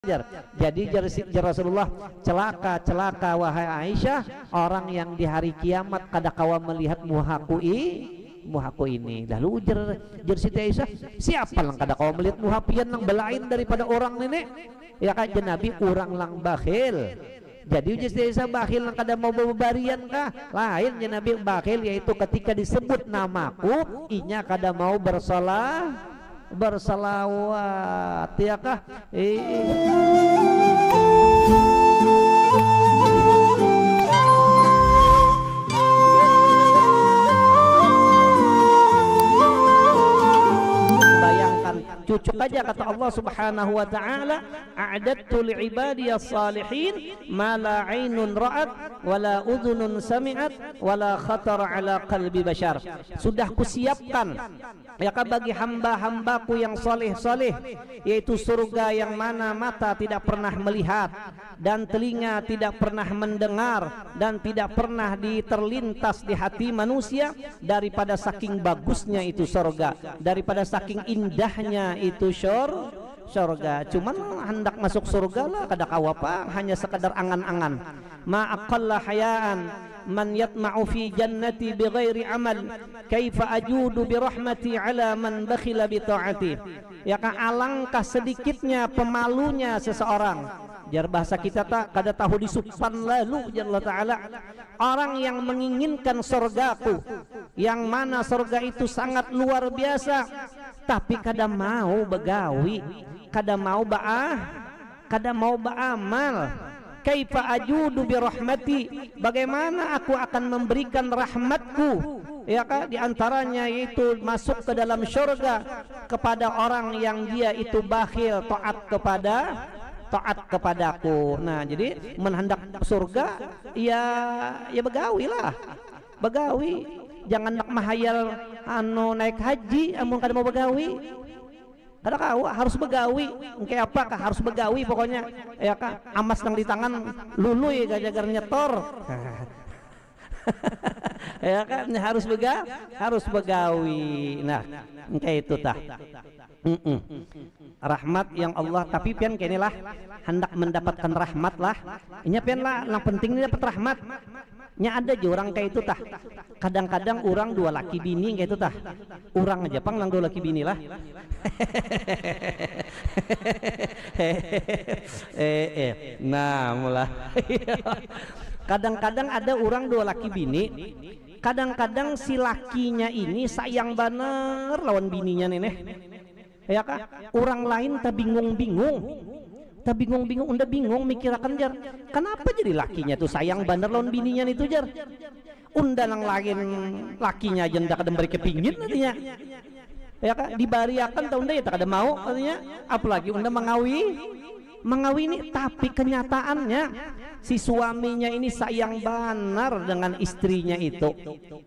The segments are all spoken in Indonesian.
Jadi Rasulullah, celaka wahai Aisyah, orang yang di hari kiamat kada kawa melihat muhaku ini. Lalu jer Siti Aisyah, siapa lang kada kawa melihat muha pian lang belain daripada orang nenek? Ya kan Nabi orang lang bakhil. Jadi Siti Aisyah bakhil lang kada mau bebarian kah? Lain Nabi bakhil, yaitu ketika disebut namaku inya kada mau bersalawat, ya kah? Cucuk aja kata Allah Subhanahu wa taala, a'adtu li'ibadiyas salihin ma la 'ainun ra'at wa la udhunun sami'at wa la khatara 'ala qalbi bashar. Sudah kusiapkan ya bagi hamba-hambaku yang soleh-soleh, yaitu surga yang mana mata tidak pernah melihat dan telinga tidak pernah mendengar dan tidak pernah terlintas di hati manusia, daripada saking bagusnya itu surga, daripada saking indahnya itu surga. Cuman hendak masuk surga lah kada kawapa, hanya sekadar angan-angan. Ma aqalla hayaan man yatma'u fi jannati bighairi amal, kaifa ajudu bi rahmati ala man bakhila bi ta'ati. Ya kan alangkah sedikitnya pemalunya seseorang. Jar bahasa kita tak kada tahu disupan lalu jalla taala, orang yang menginginkan surgaku, yang mana surga itu sangat luar biasa, tapi kada mau begawi, kada mau beramal. Kaifa ajudu bi rahmati, bagaimana aku akan memberikan rahmatku, ya kan, diantaranya yaitu masuk ke dalam surga kepada orang yang dia itu bakhil taat kepadaku. Nah, jadi menhendak surga ya begawi lah, begawi. Jangan nak mahayal naik haji amun kada mau begawi. Kada kau harus begawi. Engke apakah harus begawi pokoknya, ya kan, amas nang di tangan luluy gajagar nyetor. Ya kan, harus begawi. Nah, engke itu tah. Rahmat yang Allah, tapi pian kene lah hendak mendapatkan rahmat lah. Inya pian lah yang penting ini dapat rahmat. Nya ada je orang kayak itu tah. Kadang-kadang orang dua laki bini kayak itu tah. Orang aja pang lang dua laki bini lah. Nah, mulai. Kadang-kadang ada orang dua laki bini. Kadang-kadang si lakinya ini sayang bener lawan bininya neneh. Ya kah? Orang lain tak bingung-bingung, unda bingung mikirakan jar, kenapa jadi lakinya tuh sayang bener lawan bininya itu jar, unda nang lain lakinya aja ndak ada beri kepingin nantinya, ya kah? Dibariakan tau unda ya tak ada mau katanya, apalagi unda mengawini, tapi kenyataannya si suaminya ini sayang benar dengan istrinya itu,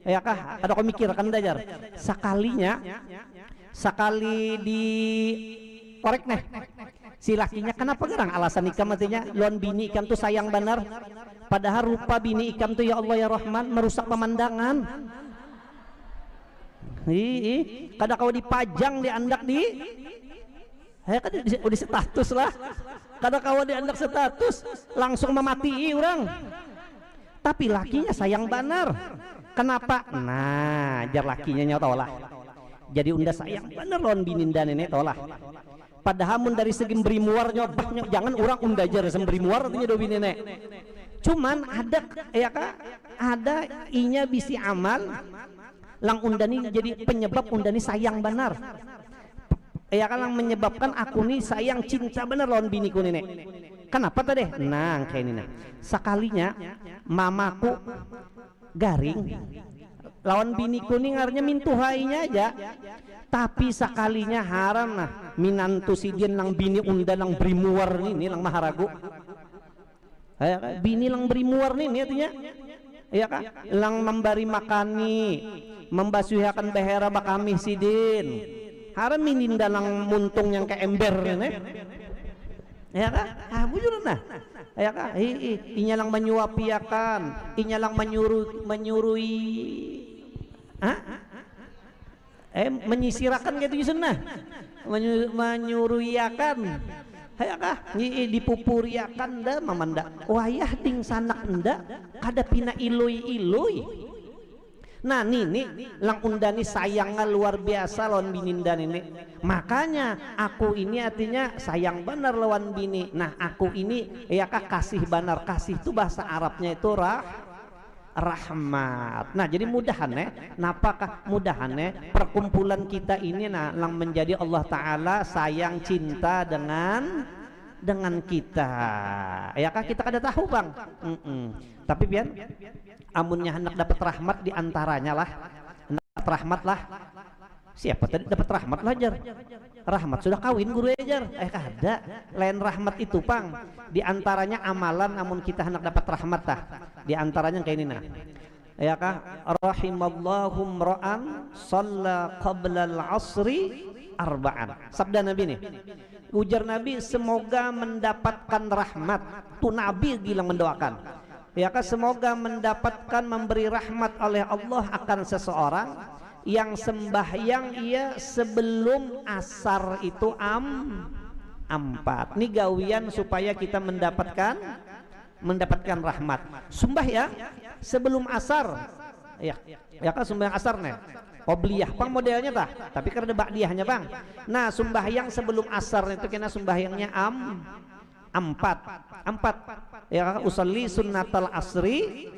ya kah? Ada kau mikirkan jar, sekali di korek nih si lakinya, kenapa gerang alasan ikam matinya lawan bini ikam tuh sayang benar, padahal rupa bini ikam tuh ya Allah ya Rahman merusak pemandangan. Kada kau dipajang di andak di status lah, kada kau di andak status langsung memati orang, tapi lakinya sayang benar. Kenapa? Nah, jar lakinya nyawa lah. Jadi unda sayang bener lawan bini dan nenek tolah. Padahal mun dari segi berimuar nyobah, jangan orang unda jar semberimuar artinya do bini nenek. Cuman ada ya kak, ada inya bisi amal lang unda nih jadi penyebab unda nih sayang benar. Ya kan, lang menyebabkan aku nih sayang cinta bener lawan biniku nenek. Kenapa tadi? Nah kayak ini nah. Sekalinya mamaku garing lawan bini kuning artinya mintuhainya aja, tapi sekalinya haram nah minantu sidin lang bini unda lang berimuar nih lang maharagu, bini lang berimuar nih artinya, ya kan, lang memberi makani, membasuhakan behera bakami sidin, haram mininda lang muntung yang ke ember nih, ya kan, bujur nah. Ya kan, inya lang menyuapiakan, inya lang menyurui menyisirakan gitu sunnah, menyuruhiakan hayakah dipupuriakan da mamanda wayah ding sanak enda kada pina iluy-iluy. Nah nini lang undani sayangnya luar biasa lawan bininda ini. Makanya aku ini artinya sayang benar lawan bini. Nah aku ini ya kah kasih benar. Kasih itu bahasa Arabnya itu rahmat. Nah jadi mudahannya napakah mudahannya perkumpulan kita ini nah lang menjadi Allah Ta'ala sayang cinta dengan kita. Ya kah kita kada tahu bang. Tapi pian amunnya hendak dapat rahmat diantaranya lah dapat rahmat lah. Siapa tadi dapat rahmat lah jar? Rahmat sudah kawin guru jar. Kada lain rahmat itu pang diantaranya amalan amun kita hendak dapat rahmat tah diantaranya kayak ini nah ya kah rahimallahum ra'an shalla qabla al-asri arba'an. Sabda Nabi nih, ujar Nabi semoga mendapatkan rahmat tuh Nabi bilang mendoakan ya kah semoga mendapatkan memberi rahmat oleh Allah akan seseorang yang sembahyang ia sebelum asar itu 4. Nih gawian supaya kita mendapatkan rahmat. Sembahyang sebelum asar ya kan sembahyang asar nih qobliyah pang modelnya tah tapi karena ba'diyahnya bang. Nah sembahyang sebelum asar itu kena sembahyangnya 4 ya kan usolli sunnatal asri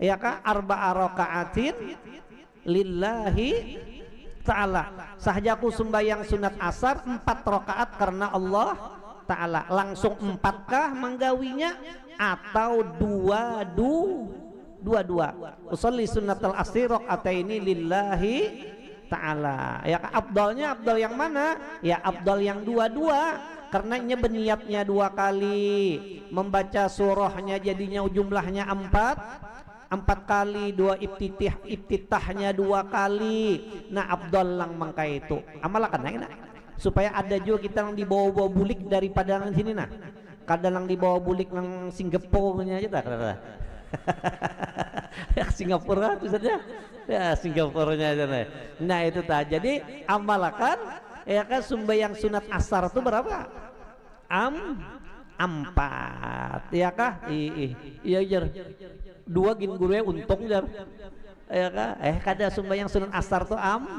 ya kan 4 raka'atin lillahi ta'ala. Sahajaku sembahyang sunat asar 4 rakaat karena Allah Ta'ala. Langsung 4kah menggawinya atau dua usolli sunatal asri raka'ataini lillahi ta'ala. Ya abdalnya abdal yang mana? Ya abdal yang dua-dua karena nya beniatnya 2 kali, membaca surahnya jadinya jumlahnya 4 kali, 2 iftitahnya 2 kali. Nah abdal lang mangka itu amalakan nah, supaya ada juga kita yang dibawa-bawa bulik daripada yang sini nah kadang yang dibawa bulik yang Singapura-nya aja tak ya Singapura itu saja ya Singapura-nya aja nah itu tak. Jadi amalakan ya kan sembahyang sunat asar itu berapa? 4 ya kah? Iya jar 2 gin guru untung jar ya kah? Kada sembahyang sunat asar tuh 4.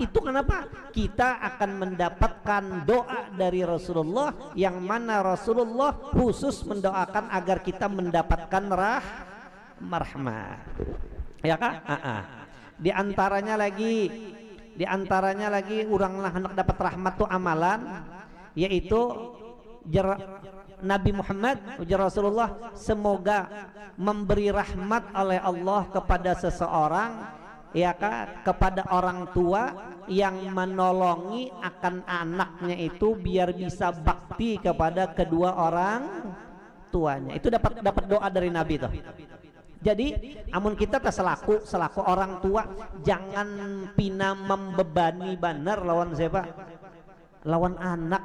Itu kenapa? Kita akan mendapatkan doa dari Rasulullah yang mana Rasulullah khusus mendoakan agar kita mendapatkan rahmat ya kah? Di antaranya lagi uranglah hendak dapat rahmat tuh amalan yaitu Nabi Muhammad ujar Rasulullah semoga memberi rahmat oleh Allah kepada seseorang ya kak kepada orang tua yang menolongi akan anaknya itu biar bisa bakti kepada kedua orang tuanya. Itu dapat doa dari Nabi tuh. Jadi amun kita selaku orang tua jangan pina membebani benar lawan siapa? Lawan anak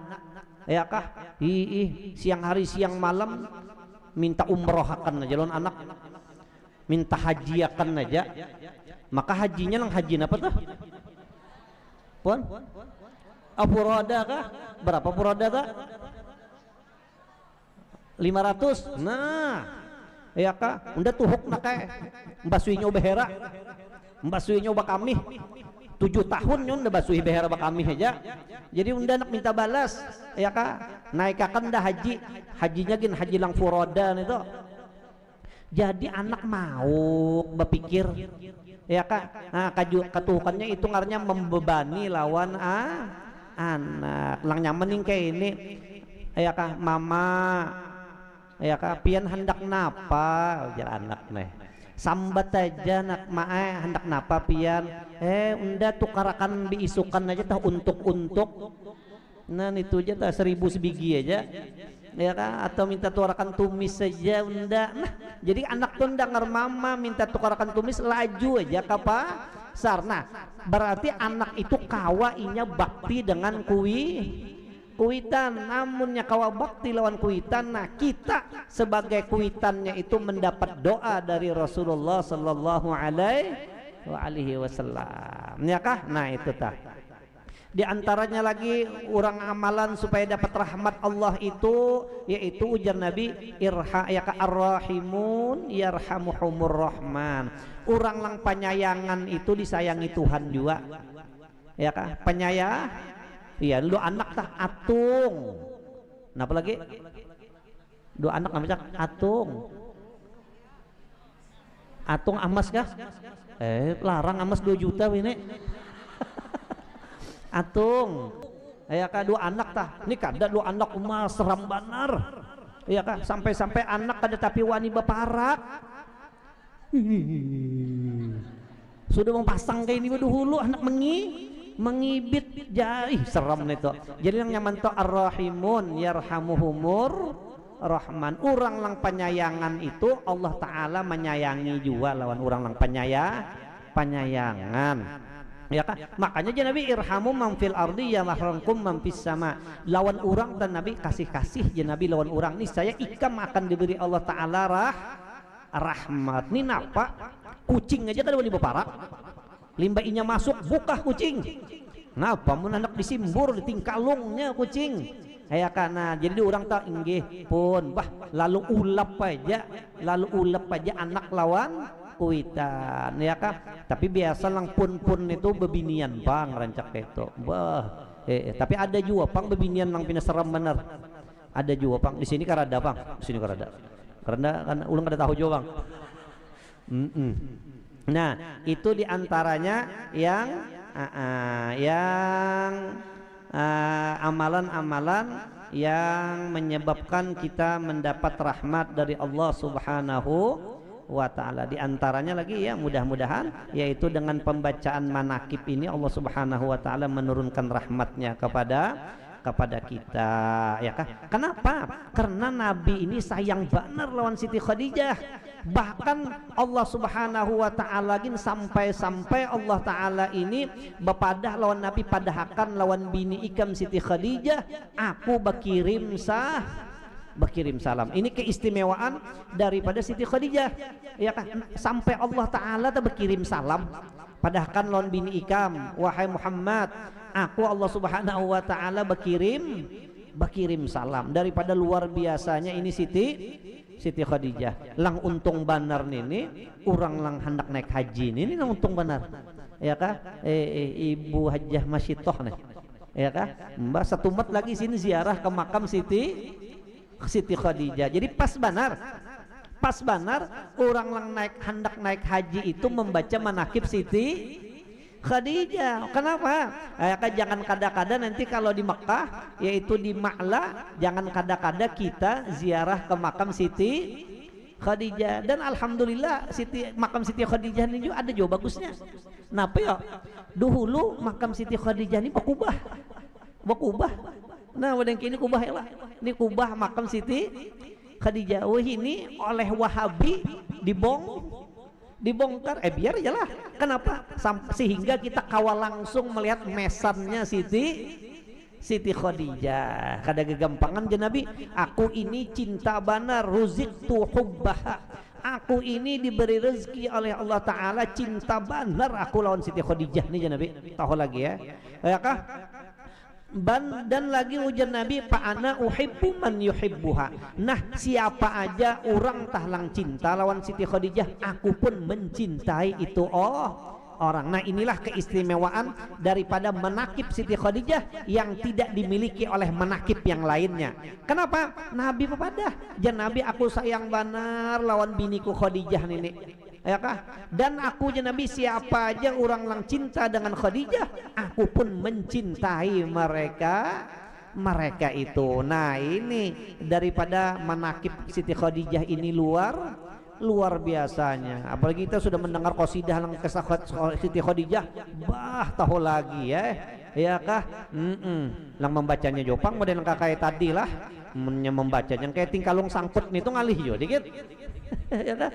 ya kah? Siang hari siang malam minta umrohakan aja lawan anak, minta hajiakan aja. Maka hajinya lang haji apa tuh? Puan? Furoda kah? Berapa furoda kah? 500. Nah, ya kah? Unda tuhuk na kae. Mbasuinya behera. Mbasuinya kami. 7 tahun nyon udah basuhi behera kami aja. Jadi unda nak minta balas, ya kah? Naikakan dah haji. Hajinya gin haji lang furoda itu. Jadi anak mau berpikir ya kak, nah ketuhukannya itu ngarnya membebani lawan anak lang nyamening kayak ini ya kak mama ya kak pian hendak napa ujar anak nih sambat aja nak mae hendak napa pian unda tukarakan biisukan aja tah untuk nah itu aja tah 1000 sebiji aja ya kan atau minta tukarakan tumis saja unda. Nah jadi anak tuh dengar mama minta tukarakan tumis laju aja kapa sarna berarti anak itu kawainya bakti dengan kuitan namunnya kawa bakti lawan kuitan. Nah kita sebagai kuitannya itu mendapat doa dari Rasulullah sallallahu alaihi wasallam ya kah? Nah itu tah Di antaranya lagi orang amalan supaya dapat rahmat Allah itu yaitu ujar Nabi ya ar-rahimun yarhamuhumur rahman. Orang lang penyayangan itu disayangi Tuhan juga. Ya kah? Penyayang. Iya, lu anak tah atung. Napa lagi? Dua anak namanya atung. Atung amas kah? Larang amas 2 juta ini. Atung, ya kah 2 anak tah, ini kada 2 anak emas seram banar, ya kah sampai anak kada tapi wani baparak, sudah mau pasang kayak ini dahulu anak mengibit jai seram nih tuh. Jadi yang nyaman tuh ar-rahimun yarhamuhumur rahman. Orang lang penyayangan itu Allah Ta'ala menyayangi juga lawan orang lang penyayangan. Ya kan? Makanya je Nabi irhamu man fil ardi ya mahramkum man fis sama. Lawan orang dan Nabi kasih je Nabi lawan orang ni saya ikam akan diberi Allah Taala rahmat. Ni napa? Kucing aja kada boleh beparak. Limba inya masuk buka kucing. Napa mun anak disimbur di tingkalungnya kucing. Ya kana jadi orang tak inggih pun lalu ulap aja anak lawan kuitan ya kah, tapi biasa lang pun itu bebinian bang rancak itu tapi ada juga pang bebinian lang pinaseram bener, ada juga pang di sini karada bang, di sini karada karena ulang kada tahu juga bang. Nah itu diantaranya yang amalan-amalan yang menyebabkan kita mendapat rahmat dari Allah Subhanahu wa ta'ala. Di antaranya lagi ya mudah-mudahan yaitu dengan pembacaan manakib ini Allah Subhanahu wa ta'ala menurunkan rahmatnya kepada kita ya kah? Kenapa? Karena Nabi ini sayang benar lawan Siti Khadijah. Bahkan Allah Subhanahu wa ta'ala gin sampai Allah ta'ala ini bepadah lawan Nabi padahakan lawan bini ikam Siti Khadijah, aku berkirim salam. Ini keistimewaan daripada Siti Khadijah ya kan, sampai Allah Ta'ala berkirim salam padahkan lawan bini ikam, wahai Muhammad aku Allah Subhanahu wa Ta'ala berkirim salam. Daripada luar biasanya ini Siti Khadijah lang untung banar ini orang lang hendak naik haji ini lang untung banar ya kah Ibu Hajjah Masyitoh nih ya kah mbak satu mat lagi sini ziarah ke makam Siti Khadijah. Jadi pas banar orang lang hendak naik haji itu membaca manakib Siti Khadijah. Kenapa? Jangan kada-kada nanti kalau di Mekah yaitu di Ma'la, jangan kada-kada kita ziarah ke makam Siti Khadijah. Dan alhamdulillah makam Siti Khadijah ini juga ada juga bagusnya. Napa ya? Dahulu makam Siti Khadijah ini bakubah. Nah, wadang kini kubah ya lah. Ini kubah makam Siti Khadijah. Wah ini oleh Wahabi dibongkar. Biar aja lah. Kenapa? Sehingga kita kawal langsung melihat mesannya Siti Khadijah. Kada kegampangan je Nabi. Aku ini cinta banar ruziktu hubbaha. Aku ini diberi rezeki oleh Allah Ta'ala cinta banar aku lawan Siti Khadijah nih je Nabi. Tahu lagi ya. Ya kah? Dan lagi ujar Nabi fa'ana uhibbu man yuhibbuha. Nah siapa aja orang tahlang cinta lawan Siti Khadijah, aku pun mencintai itu orang. Nah inilah keistimewaan daripada menakib Siti Khadijah yang tidak dimiliki oleh menakib yang lainnya. Kenapa? Nabi pepadah jan Nabi aku sayang banar lawan biniku Khadijah ini ya kah? Dan aku je Nabi siapa aja orang lang cinta dengan Khadijah, aku pun mencintai mereka itu. Nah ini daripada manakib Siti Khadijah ini luar biasanya. Apalagi kita sudah mendengar qasidah lang kisah Siti Khadijah, tahu lagi ya kah? Lang membacanya jopang model kayak tadi lah membacanya yang kayak tingkalung sangkut nih tuh ngalih jo dikit. Ya kah?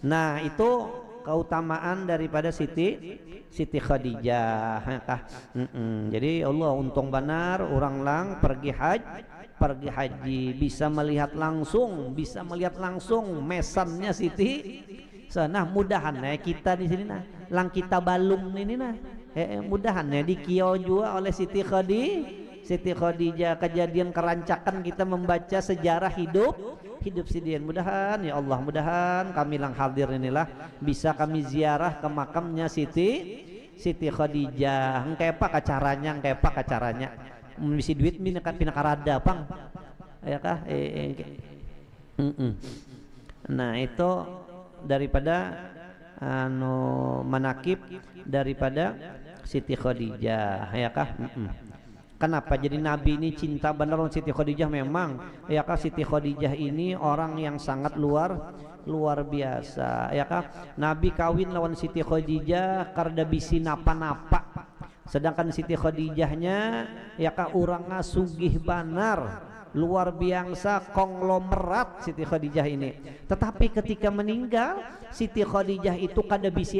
Nah itu keutamaan daripada Siti Khadijah ya kah? Jadi Allah untung benar orang lang pergi haji bisa melihat langsung mesannya Siti. Nah mudahan kita di sini lang kita balung ini mudahannya di kiau juga oleh Siti Khadijah kejadian kerancakan kita membaca sejarah hidup Sidian. Mudahan ya Allah, mudahan kami lang hadir inilah bisa kami ziarah ke makamnya Siti Khadijah. Engke apa acaranya misi duit pina karada pang ya kah Nah itu daripada manakib daripada Siti Khadijah ya kah. Kenapa jadi Nabi ini cinta benar dengan Siti Khadijah? Memang ya kah, Siti Khadijah ini orang yang sangat luar biasa ya kah. Nabi kawin lawan Siti Khadijah karena bisi napa-napa, sedangkan Siti Khadijahnya ya kah orangnya sugih banar, luar biasa konglomerat Siti Khadijah ini. Tetapi ketika meninggal Siti Khadijah itu kada bisi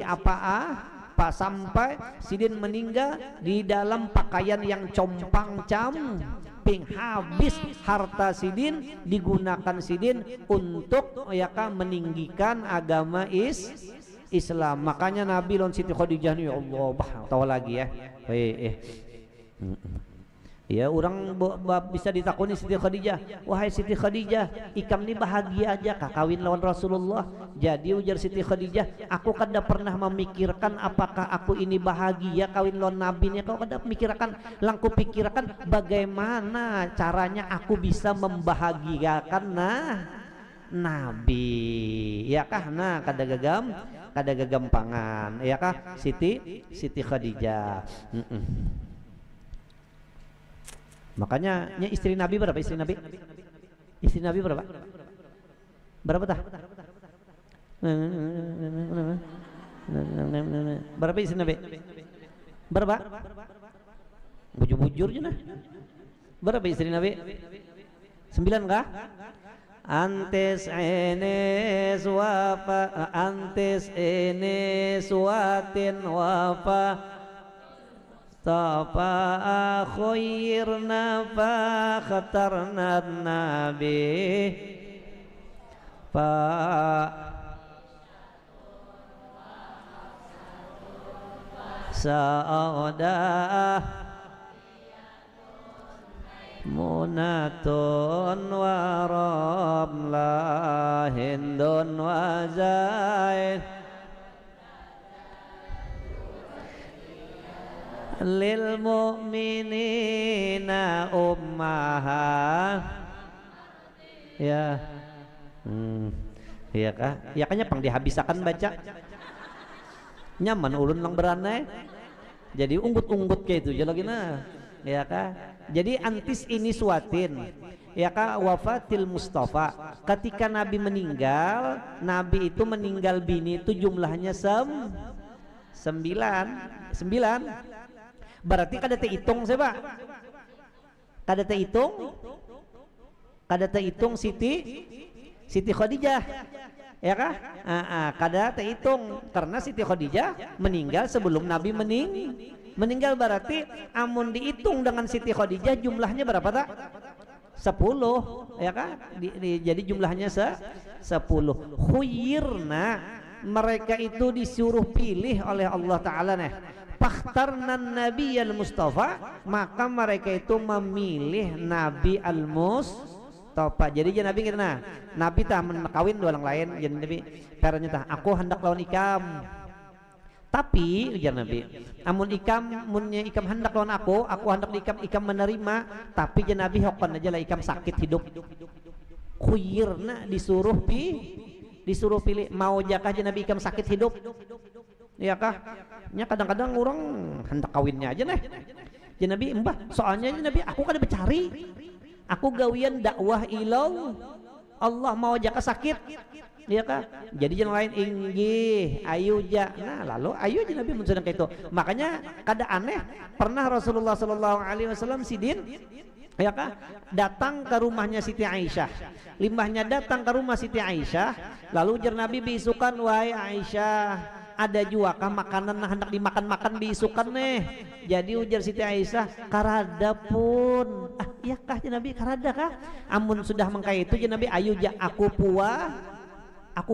Pak sampai Sidin meninggal di dalam pakaian yang compang-camping, habis harta Sidin digunakan Sidin untuk ya kan meninggikan agama Islam. Makanya Nabi lawan Siti Khadijah nih, ya Allah, tahu lagi ya. Ya orang bisa ditakuni Siti Khadijah, wahai Siti Khadijah, ikam ini bahagia aja kah kawin lawan Rasulullah? Jadi ujar Siti Khadijah, aku kada pernah memikirkan apakah aku ini bahagia kawin lawan Nabi nya. Kau kada memikirkan, langku pikirkan bagaimana caranya aku bisa membahagiakan Nabi ya kah. Nah kada gagampangan ya kah Siti Khadijah. Makanya istri Nabi berapa? Istri Nabi berapa? Berapa tah? Berapa istri Nabi? Berapa? Bujur-bujur je nah. Berapa istri Nabi? 9 kah? Antes enes watin wafa Tapa khairna fa khatarna nabi fa sa'adah munatun wa ramla hindun wa zain lil mu'minina ummaha ya iya kah ya kanya pang dihabisakan baca nyaman ulun lang beranai jadi unggut-unggut kayak itu lagi nah ya kah. Jadi antis ini suatin ya kah wafatil Mustafa, ketika Nabi meninggal, Nabi itu meninggal bini itu jumlahnya 9. Berarti kada terhitung siapa? Kada terhitung Siti Khadijah ya kah? Kada terhitung karena Siti Khadijah meninggal sebelum Nabi meninggal. Berarti amun dihitung dengan Siti Khadijah jumlahnya berapa tak? 10 ya kah? Jadi jumlahnya 10. Khuyirna, mereka itu disuruh pilih oleh Allah Ta'ala nih. Fakhtarnan Nabi al-Mustafa, maka mereka itu memilih Nabi al-Mustafa. Jadi Nabi kita Nabi tah kawin dua orang lain, jadi Nabi caranya tah aku hendak lawan ikam. Tapi ujar Nabi, amun ikam hendak lawan aku hendak ikam menerima, tapi jangan Nabi hokon aja lah ikam sakit hidup. Khuyirna disuruh pilih, mau jakah jangan Nabi ikam sakit hidup. Ya kah? Nya kadang-kadang orang hendak kawinnya aja nih. Ya Nabi mbah, soalnya ya Nabi aku kada bercari. Aku gawian dakwah ilau Allah mau jaka sakit. Ya kah? Jadi jangan lain inggih ayu ja. Nah, lalu ayu aja Nabi mensudah kayak itu. Makanya kada aneh pernah Rasulullah sallallahu alaihi wasallam Sidin ya kah datang ke rumahnya Siti Aisyah. Limbahnya datang ke rumah Siti Aisyah, lalu jar Nabi biisukan, wahai Aisyah, ada juga kah makanan hendak dimakan biisukan nih. Jadi ujar Siti Aisyah, karada pun. Iya kah ya Nabi, karada kah? Amun sudah mengkaya itu ya Nabi, ayo ja aku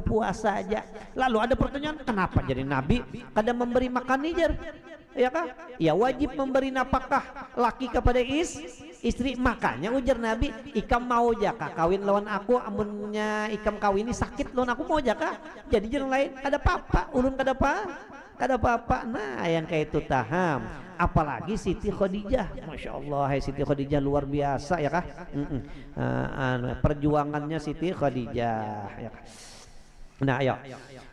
puasa aja. Lalu ada pertanyaan, kenapa jadi Nabi kada memberi makan nih jar? ya kah? Ya wajib memberi nafkah laki kepada istri. Makanya ujar Nabi, ikam mau jaka kawin lawan aku, amunnya ikam kawin ini sakit lawan aku mau jaka. Jadi jangan lain ada papa, ulun kada papa. Nah yang kayak itu taham. Apalagi Siti Khadijah, masya Allah, Siti Khadijah luar biasa ya kah? Perjuangannya Siti Khadijah. Ya kah? Nah ayo.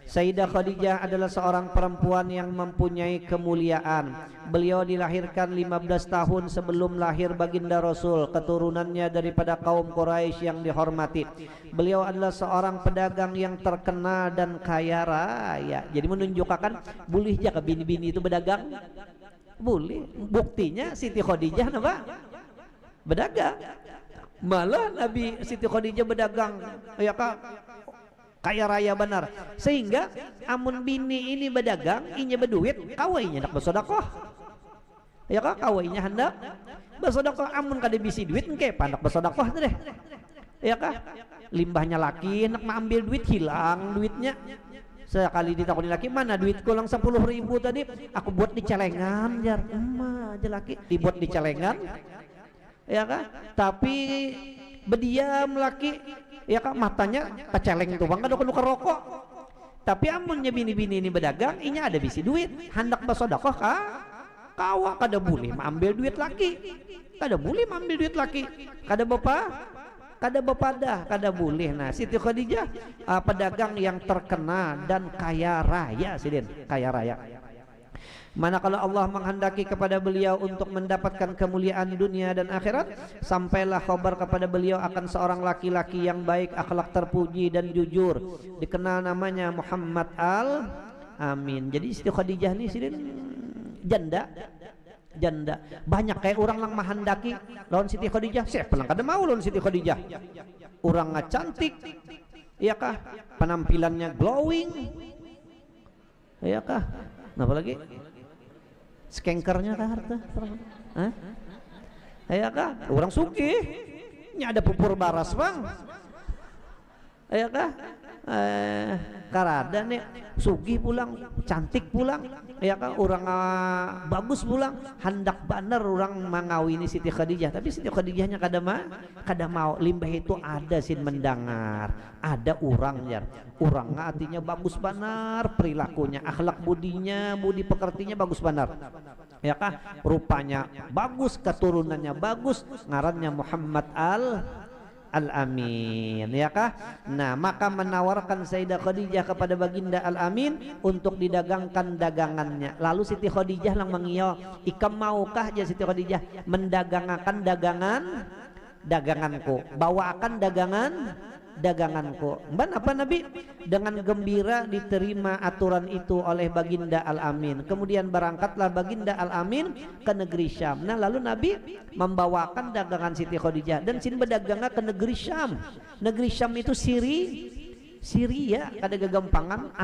Sayyidah Khadijah adalah seorang perempuan yang mempunyai kemuliaan. Beliau dilahirkan 15 tahun sebelum lahir baginda Rasul, keturunannya daripada kaum Quraisy yang dihormati. Beliau adalah seorang pedagang yang terkenal dan kaya raya. Jadi menunjukkan boleh jaka bini-bini itu berdagang? Boleh. Buktinya Siti Khadijah apa? Berdagang. Malah Nabi Siti Khadijah berdagang ya kak, kaya raya benar, sehingga amun bini ini berdagang inya berduit, kawainya hendak bersedekah ya kak, kawainya hendak bersedekah. Amun kada bisi duit engke pandak bersedekah deh ya kak. Limbahnya laki hendak mengambil duit, hilang duitnya. Sekali ditakoni laki, mana duitku lang 10.000 tadi, aku buat di celengan jar. Aja laki dibuat di celengan ya kak, tapi berdiam laki ya kak, matanya keceleng tuh bang, kada nuker rokok. Tapi amunnya bini-bini ini berdagang, inya ada bisi duit, hendak bersedekah kah? Kawa kada boleh mengambil duit laki, kada boleh mengambil duit laki, kada bepadah, kada boleh. Nah Siti Khadijah pedagang yang terkenal dan kaya raya, sidin, kaya raya. Manakala Allah menghendaki kepada beliau untuk mendapatkan kemuliaan dunia dan akhirat, sampailah khabar kepada beliau akan seorang laki-laki yang baik, akhlak terpuji dan jujur, dikenal namanya Muhammad Al-Amin. Jadi Siti Khadijah ini sidin janda. Banyak kayak orang yang menghendaki lawan Siti Khadijah, siapa yang kada mau lawan Siti Khadijah. Orangnya cantik ya kah, penampilannya glowing ya kah, apa lagi skankernya kah harta, ya kah, orang sugih, nya ada pupur baras bang, ya kah, karada nih sugih pulang, cantik pulang, ya kah, orang bagus pulang, hendak benar orang mengawini Siti Khadijah. Tapi Siti Khadijahnya kada mau. Limbah itu ada sin mendengar, ada orang ya, orang artinya bagus benar, perilakunya, akhlak budinya, budi pekertinya bagus benar ya kah, rupanya bagus, keturunannya bagus, ngarannya Muhammad Al-Amin ya kah. Nah maka menawarkan Sayyidah Khadijah kepada baginda Al-Amin untuk didagangkan dagangannya. Lalu Siti Khadijah lang mengiyo, ikam maukah ya Siti Khadijah mendagangakan daganganku, bawakan daganganku. Ban apa Nabi? Dengan gembira diterima aturan itu oleh baginda Al-Amin. Kemudian berangkatlah baginda Al-Amin ke negeri Syam. Nah lalu Nabi membawakan dagangan Siti Khadijah dan sin berdagang ke negeri Syam. Negeri Syam itu Syria, kada gagampangan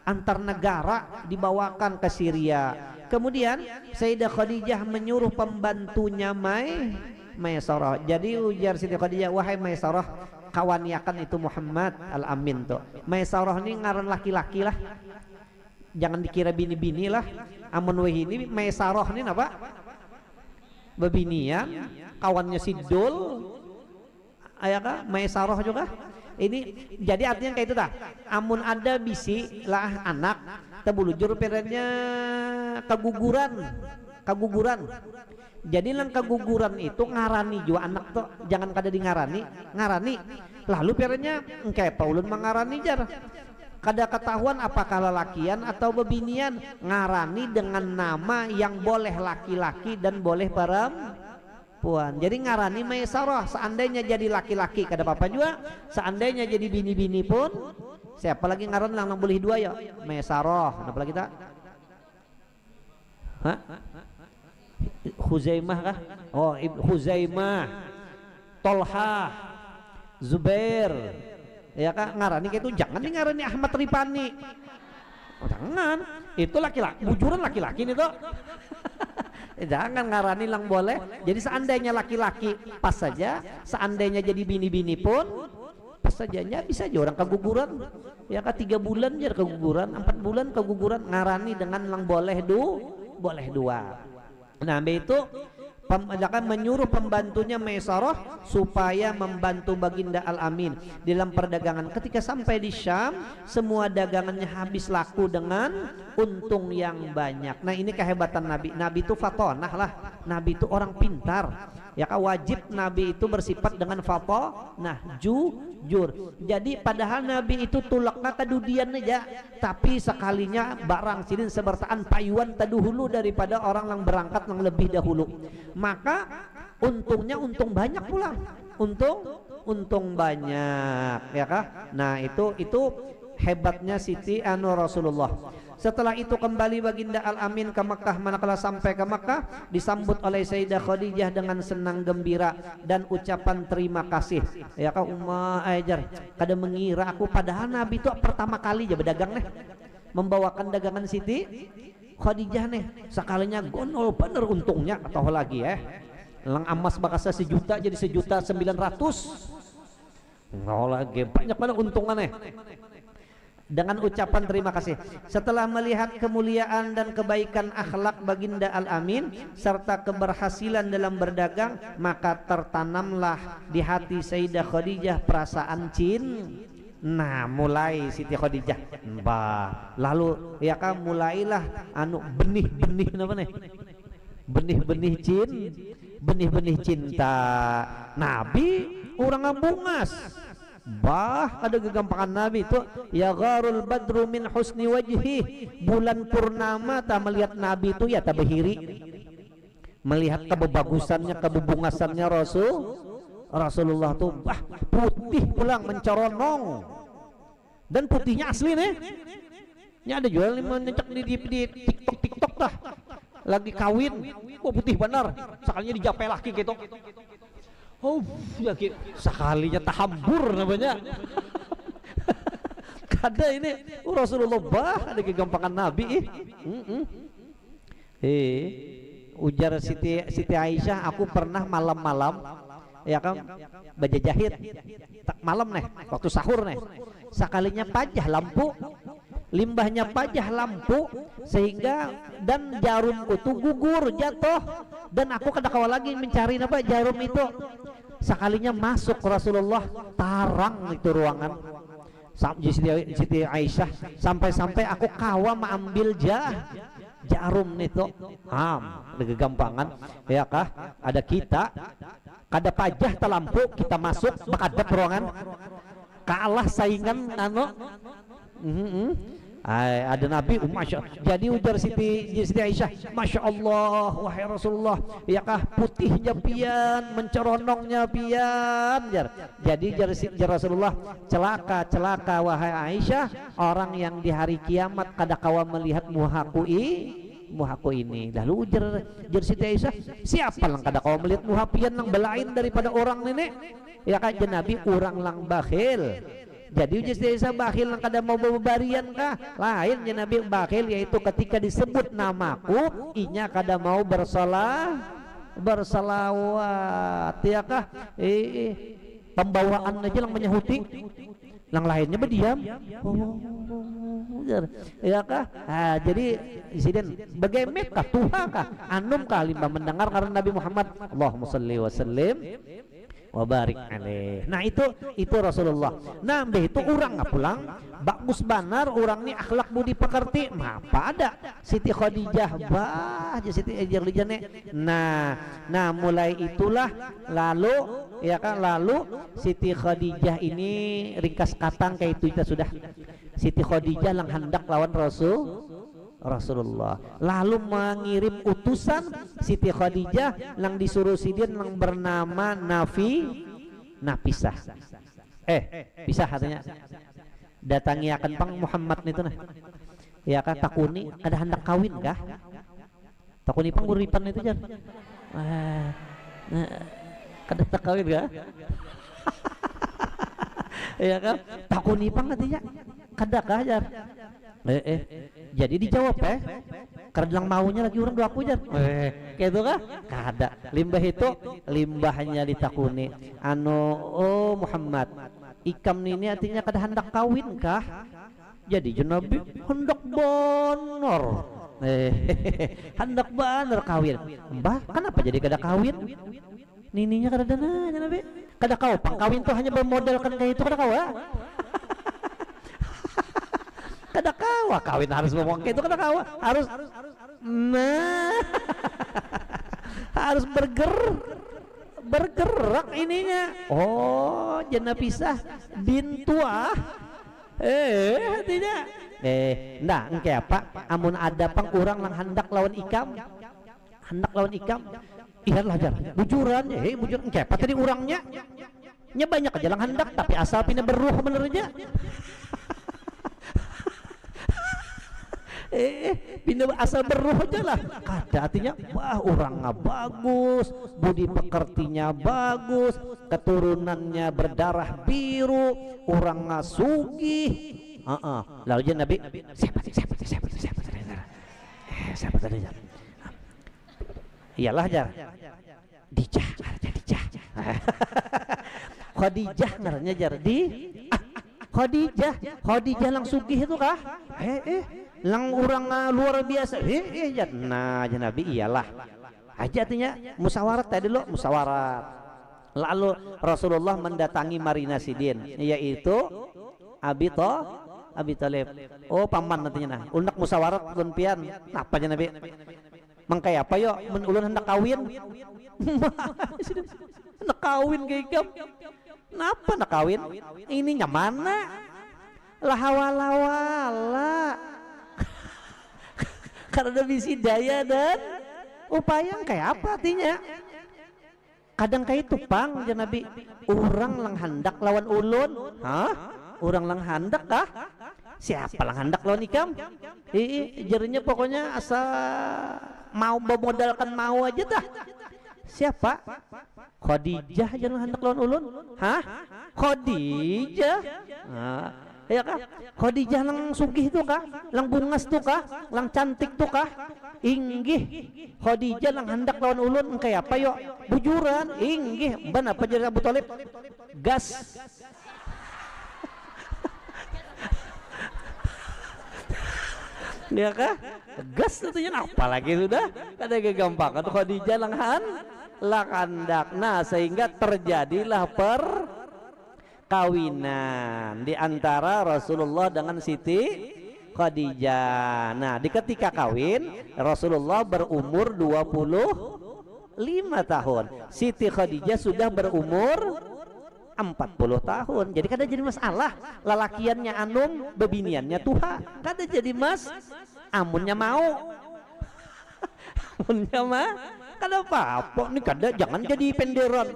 antar negara dibawakan ke Syria. Kemudian Sayyidah Khadijah menyuruh pembantunya Maisarah. Jadi ujar Siti Khadijah, wahai Maisarah, kawaniakan itu Muhammad Al-Amin tuh. Maisarah ini ngaran laki-laki lah, jangan dikira bini-bini lah. Amun weh ini Maisarah ini apa? Bebinian, kawannya si Dul, ayakah Maisarah juga. Ini jadi artinya kayak itu tah. Amun ada bisi lah anak tebulujur perennya kaguguran. Jadi lang kaguguran itu ngarani jua anak tuh, jangan kada di ngarani. Lalu perennya engke paulun mengarani jar. Kada ketahuan apakah lelakian atau bebinian, ngarani dengan nama yang boleh laki-laki dan boleh perempuan. Jadi ngarani Maisarah, seandainya jadi laki-laki kada apa-apa juga, seandainya jadi bini-bini pun siapa lagi ngaran lang boleh dua ya Maisarah. Apa lagi tak? Huzaimah kah? Oh, Huzaimah, Tolha, Zubair, ya kak, ngarani kayak itu jangan nih ngarani Ahmad Ripani. Oh, jangan, itu laki-laki, bujuran laki-laki nih tuh. Jangan ngarani lang boleh. Jadi seandainya laki-laki pas saja, seandainya jadi bini-bini pun lepas saja, ya bisa aja orang keguguran ya kan 3 bulan aja keguguran, 4 bulan keguguran, ngarani dengan lang boleh dua. Nah itu akan menyuruh pembantunya Maisarah supaya membantu baginda Al-Amin dalam perdagangan. Ketika sampai di Syam, semua dagangannya habis laku dengan untung yang banyak. Nah ini kehebatan Nabi. Nabi itu fatonah lah, Nabi itu orang pintar. Ya kan wajib Nabi itu bersifat dengan fatonah, jujur. Jadi padahal Nabi itu tulakna kadudian aja, tapi sekalinya barang sidin sebertaan payuan taduhulu daripada orang yang berangkat yang lebih dahulu. Maka untungnya untung banyak pula, untung banyak ya kah. Nah itu hebatnya Siti Rasulullah. Setelah itu kembali baginda Al-Amin ke Makkah. Manakala sampai ke Makkah, disambut oleh Sayyidah Khadijah dengan senang gembira dan ucapan terima kasih. Ya kah Umma ajar, kada mengira aku padahal Nabi itu pertama kali aja berdagang nih, membawakan dagangan Siti Khadijah nih, sekalinya gonol bener untungnya atau lagi lang emas bakasa 1 juta jadi 1.900.000. Oh lagi banyak banget untungannya. Dengan ucapan terima kasih, setelah melihat kemuliaan dan kebaikan akhlak baginda Al-Amin serta keberhasilan dalam berdagang, maka tertanamlah di hati Sayyidah Khadijah perasaan cinta. Nah mulai Siti Khadijah lalu ya kan mulailah benih-benih apa nih, benih-benih cinta. Nabi orang bungas ada kegampangan Nabi itu ya gharul badru min husni wajhi, bulan purnama tak melihat Nabi itu ya tak behiri, melihat kebagusannya kebubungasannya Rasulullah tuh putih pulang mencoronong, dan putihnya asli nih. Ini ada jual mencek di TikTok dah lagi kawin, kok putih benar, sekalinya dijapai laki gitu. Oh ya sekalinya tahambur namanya. Kada ini Rasulullah ada kegampangan Nabi. Ujar Siti Aisyah, aku pernah malam-malam ya kan baja jahit malam nih waktu sahur nih, sekalinya pajah lampu, limbahnya pajah lampu sehingga dan jarumku tuh gugur jatuh, dan aku kada kawal lagi mencari apa jarum itu, sekalinya masuk Rasulullah tarang itu ruangan Siti Aisyah, sampai aku kawa mengambil jarum itu ada kegampangan ya kah, ada kita kada pajah telampu kita masuk bakadap ruangan kalah saingan ada Nabi jadi ujar Siti Aisyah, Masya Allah wahai Rasulullah ya kah putihnya pian mencoronongnya pian jadi jar Rasulullah celaka wahai Aisyah, orang yang di hari kiamat kada kawa melihat muhaku ini. Lalu ujar Siti Aisyah, siapa lang kada kawa melihat muha pian lang belain daripada orang nenek ya kan Nabi orang lang bakhil. Jadi ujar Siti Aisyah bakhil lang kada mau bebarian kah? Lain ya Nabi bakhil yaitu ketika disebut namaku inya kada mau bersalawat ya kah pembawaan aja lang menyahuti, lang lainnya berdiam ya kah. Jadi disini bagaimana kah Tuhan kah anum kah limbah mendengar karena Nabi Muhammad Allahumma sholli wa sallim wa barik alaih. Nah itu Rasulullah. Nah itu orang pulang bagus banar orang ni akhlak budi pekerti apa ada Siti Khadijah Siti Khadijah nah mulai itulah lalu ya kan Siti Khadijah ini ringkas katang kayak itu kita sudah Siti Khadijah lang hendak lawan Rasulullah, lalu mengirim utusan Siti Khadijah yang disuruh sidin yang bernama Nafisah. Pisah katanya datangi akan pang Muhammad itu nah ya kan takuni ada hendak kawin kah, takuni pang guripan itu jar kada tak kawin kah ya kan takuni pang katanya kada kah jar jadi dijawab karena maunya lagi orang dua aku jar kayak itu kah kada limbah itu limbahnya ditakuni oh Muhammad Ikam ini artinya kada hendak kawin kah? Jadi Nabi hendak bonor. Hendak bener kawin. Mbah, kenapa jadi kada kawin? Nininya kada dana Nabi. Kada kau pangkawin tuh hanya bermodalkan kayak itu kada kau kada kau kawin harus ngomong kayak itu kada kau harus harus bergerak ininya. Oh, jangan pisah din tua. Tidak. Nah, engke apa? Amun ada pang urang lang hendak lawan ikam. Hendak lawan ikam. Iya lah jar. Bujuran bujur engke apa tadi urangnya? Nya banyak aja lang hendak tapi asal pina beruh bener aja. Pindah asal beruh aja lah. Kada artinya wah orangnya bagus, budi pekertinya bagus, keturunannya berdarah biru, orangnya sugih. Lalu aja Nabi siapa tadi jar? Iyalah jar. Dijah. Khadijah ngarannya jar di Khadijah lang sugih itu kah? Lang orang luar biasa. Nah, Nabi iyalah. Aja artinya musyawarat tadi lo musyawarat. Lalu Rasulullah mendatangi Marina Sidin, yaitu Abi Thalib. Oh, paman nantinya nah. Undak musyawarat lempian. Apa aja Nabi? Mangkai apa yo? Men ulun hendak kawin. Hendak kawin kayak napa nak kawin? Ininya mana? Lahawala. Karena bisi daya dan upaya kayak apa artinya? Kadang kayak itu pang Nabi. Orang lang hendak lawan ulun. Orang lang hendak kah? Siapa lang hendak lawan ikam? Jarinya pokoknya asal mau memodalkan mau aja dah. Siapa? Khadijah jangan hendak lawan ulun. Khadijah. Ya kah? Khadijah lang sugih tuh kah? Lang bungas tuh kah? Lang cantik tuh kah? Inggih. Khadijah lang hendak lawan ulun kayak apa yo? Bujuran. Inggih. Ban apa jadi Abu Thalib? Gas. Ya kah? Gas tentunya apalagi sudah kada gampang atau Khadijah lang hendak. Nah, sehingga terjadilah perkawinan di antara Rasulullah dengan Siti Khadijah. Nah, di ketika kawin Rasulullah berumur 25 tahun. Siti Khadijah sudah berumur 40 tahun. Jadi kada jadi masalah. Lalakiannya anum, bebiniannya tuha. Kada jadi mas. Amunnya mau. Amunnya mah. Kada apa-apa. Ini kada jangan jadi penderan.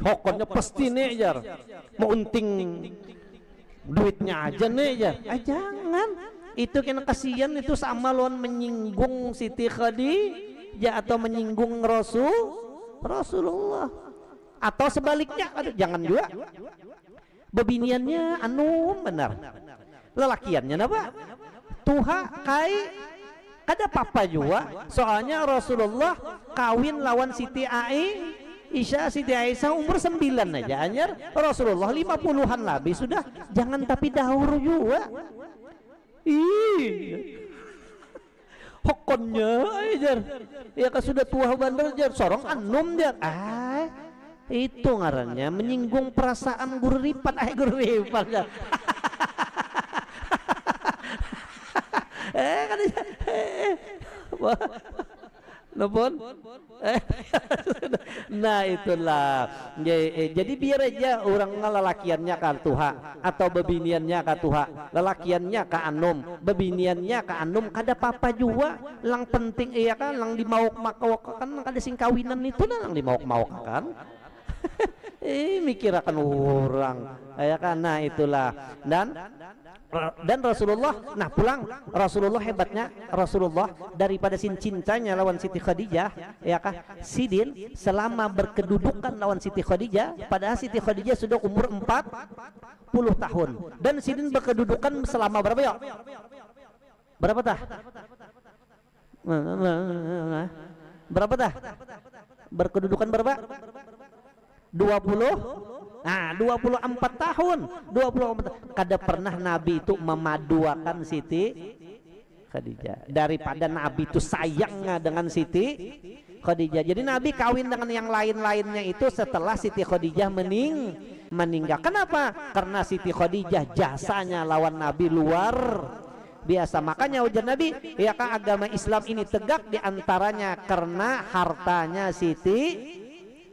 Hokonnya pasti nih jar. Mau unting duitnya aja nih jar. Jangan. Itu kena kasihan itu sama lawan menyinggung Siti Khadijah atau menyinggung Rasulullah atau sebaliknya jangan juga bebiniannya anu benar lelakiannya napa tuha kai kada apa-apa juga soalnya Rasulullah kawin lawan Siti Siti Aisyah umur 9 aja anyar Rasulullah 50-an lebih sudah jangan tapi dahur juga hokonnya aja ya kan sudah tua bandel jar sorong anum jar itu ngarannya menyinggung perasaan guru ripat guru ripat jar kan Nopon? Nah itulah jadi biar aja orang lelakiannya ke tuha atau bebiniannya ke tuha lelakiannya ke anum bebiniannya ke anum kada apa-apa juga lang penting iya kan lang dimauk-mauk kan kada sing kawinan itu lang dimauk-mauk kan mikir akan orang ya kan nah itulah dan Rasulullah nah pulang Rasulullah hebatnya Rasulullah daripada cintanya lawan Siti Khadijah ya kah Sidin selama berkedudukan lawan Siti Khadijah padahal Siti Khadijah sudah umur 40 tahun dan Sidin berkedudukan selama berapa ya berapa tah berkedudukan berapa? 20. Nah, 24 tahun. 24. Kada pernah Nabi itu memaduakan Siti Khadijah. Daripada Nabi itu sayangnya dengan Siti Khadijah. Jadi Nabi kawin dengan yang lain-lainnya itu setelah Siti Khadijah meninggal. Kenapa? Karena Siti Khadijah jasanya lawan Nabi luar biasa. Makanya ujar Nabi, ya kan agama Islam ini tegak diantaranya karena hartanya Siti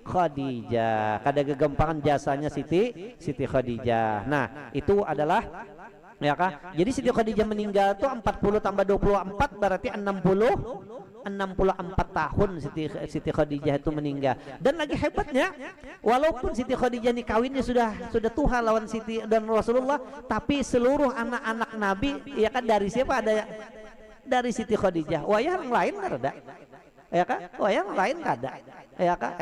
Khadijah. Kada kegempangan jasanya Siti Khadijah. Nah, itu adalah ya kan. Jadi Siti Khadijah meninggal tuh 40 tambah 24 berarti 64 tahun Siti Khadijah itu meninggal. Dan lagi hebatnya, walaupun Siti Khadijah ini kawinnya sudah tua lawan Siti dan Rasulullah, tapi seluruh anak-anak Nabi ya kan dari siapa? Ada dari Siti Khadijah. Wah, yang lain ada. Ya kan? Wah, yang lain ada. Ya kan?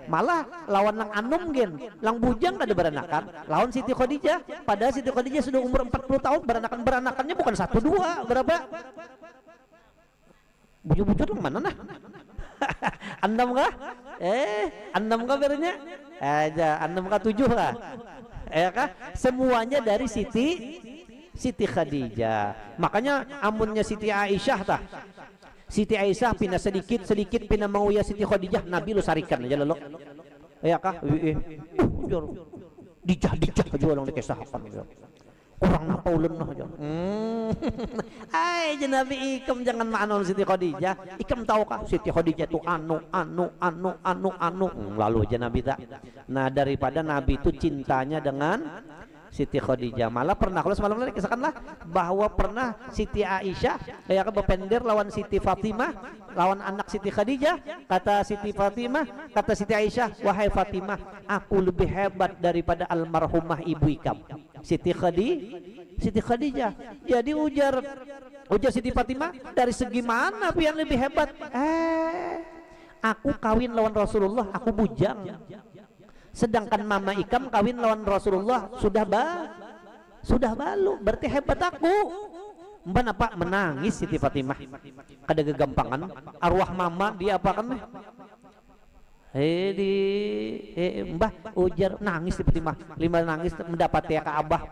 Malah lawan lang anum gen, lang bujang kada beranakan. Lawan Siti Khadijah, padahal Siti Khadijah sudah umur 40 tahun beranakannya bukan 1 2, berapa? Bujur-bujur lang mana nah? 6 kah? 6 kah berenya? Aja 6 kah 7 kah? Ya kan? Semuanya dari Siti Khadijah. Makanya amunnya Siti Aisyah tah. Siti Aisyah pindah sedikit pindah mau ya Siti Khadijah, Nabi lu sarikan aja lo. Ya kah? Dijah aja orang dikesahkan gitu. Kurang apa ulun noh aja. Ai Nabi ikam jangan ma'anon Siti Khadijah. Ikam tahu kah Siti Khadijah itu anu. Lalu aja Nabi tak. Nah, daripada Nabi itu cintanya dengan Siti Khadijah. Malah pernah, kalau semalam tadi kisahkanlah bahwa pernah Siti Aisyah kayak berpender lawan Siti Fatimah, lawan anak Siti Khadijah. Kata Siti Fatimah, kata Siti Aisyah, wahai Fatimah, aku lebih hebat daripada almarhumah ibu ikam Siti Khadijah. Jadi ujar Siti Fatimah, dari segi mana pian lebih hebat? Aku kawin lawan Rasulullah, aku bujang. Sedangkan mama ikam kawin lawan Rasulullah sudah balu, berarti hebat aku. Mbak apa menangis Siti Fatimah. Kada kegampangan arwah mama dia apa kan? Mbah ujar nangis Siti Fatimah. Lima nangis mendapat ya ke abah.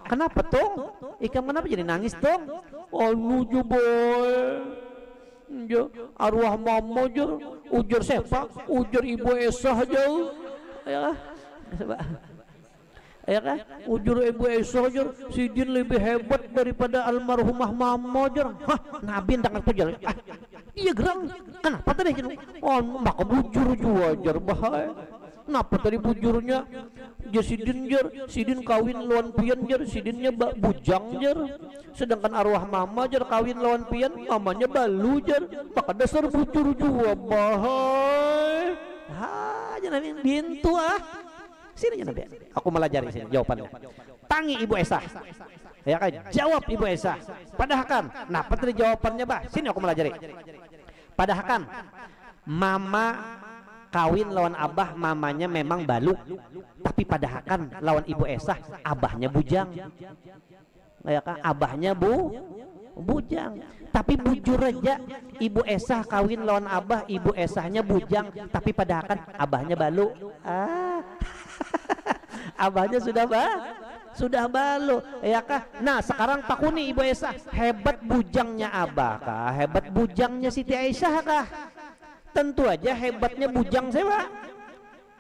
Kenapa tong? Ikam kenapa jadi nangis tong? Lucu boy. Arwah mama ujar siapa? Ujar ibu Esah jauh. Ya kan? Ujur ibu Aisyah Sidin lebih hebat daripada almarhumah mama jar. Hah, Nabi ndak tuh iya gerang. Kenapa tadi maka bujur juga jar bahaya. Kenapa tadi bujurnya Sidin kawin lawan pian jar, Sidinnya bujang jar. Sedangkan arwah mama jar kawin lawan pian, mamanya balu jar. Maka dasar bujur juga bahaya. Nabi bintu sini Nabi. Aku melajari sini jawabannya. Tangi ibu Esah. Ya kan? Jawab ibu Esah. Padahkan. Nah, petri jawabannya bah. Sini aku melajari. Padahkan mama kawin lawan abah, mamanya memang balu. Tapi padahkan lawan ibu Esah, abahnya bujang. Ya kan? Abahnya bujang. Tapi bujur aja ibu Esah kawin lawan abah, ibu Esahnya bujang, tapi padahal abahnya balu. Abahnya sudah balu, ya kah? Nah, sekarang takuni ibu Esah, hebat bujangnya abah kah? Hebat bujangnya Siti Aisyah kah? Tentu aja hebatnya bujang siapa?